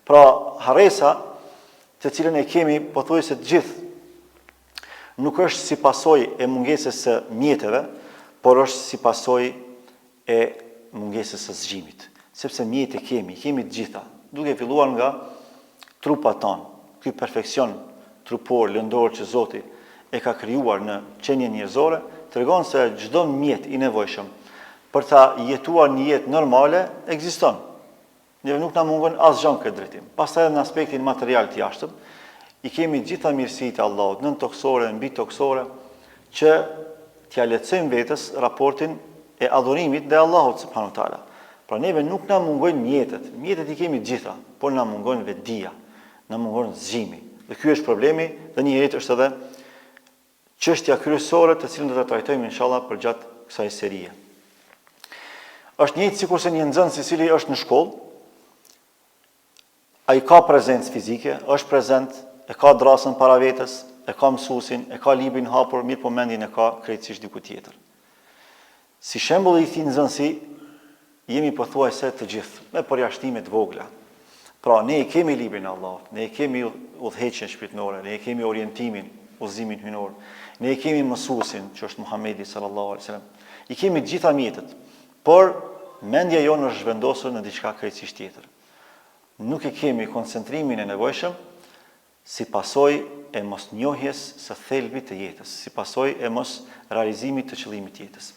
Pra, harresa, të cilën e kemi pothuajse të gjithë, nuk është si pasojë e mungesës së mjeteve, por është si pasojë e mungesës së zgjimit. Sepse mjetet kemi të gjitha, duke filluar nga trupat tonë. Ky perfeksion trupor, lëndor që Zoti e ka krijuar në qenien njerëzore, tregon se çdo mjet i nevojshëm për ta jetuar një jetë normale ekziston. Ne nuk na mungon asgjë këtë drejtim. Pastaj në aspektin material të jashtëm, i kemi gjitha mirësitë e Allahut, nën toksore, mbi toksore, që t'ja lehtësojmë vetes raportin e adhurimit dhe Allahut subhanahu wa taala. Pra neve nuk na mungojnë mjetet. Mjetet i kemi të gjitha, por na mungon vetdia, na mungon zgjimi. Dhe ky është problemi, dhe një herë është edhe çështja kryesore të cilën do ta trajtojmë inshallah përgjatë kësaj serie. Është njëjtë sikurse një nxënës i cili është në shkollë, ai ka prezencë fizike, është prezent, e ka drasën para vetes, e ka mësuesin, e ka librin hapur, mirë po mendjen e ka krejtësisht diku tjetër. Si shembull i këtij nxënësi, jemi pothuajse të gjithë, me përjashtime të vogla. Pra, ne e kemi librin e Allahut, ne e kemi udhëheqjen shpirtërore, ne e kemi orientimin, udhëzimin hyjnor, ne e kemi mësuesin, që është Muhamedi sallallahu alaihi wasallam. I kemi të gjitha mjetet, por mendja jonë është zhvendosur në diçka krejtësisht tjetër. Nuk e kemi koncentrimin e nevojshëm si pasojë e mosnjohjes së thelbit të jetës, si pasojë e mos realizimit të qëllimit të jetës.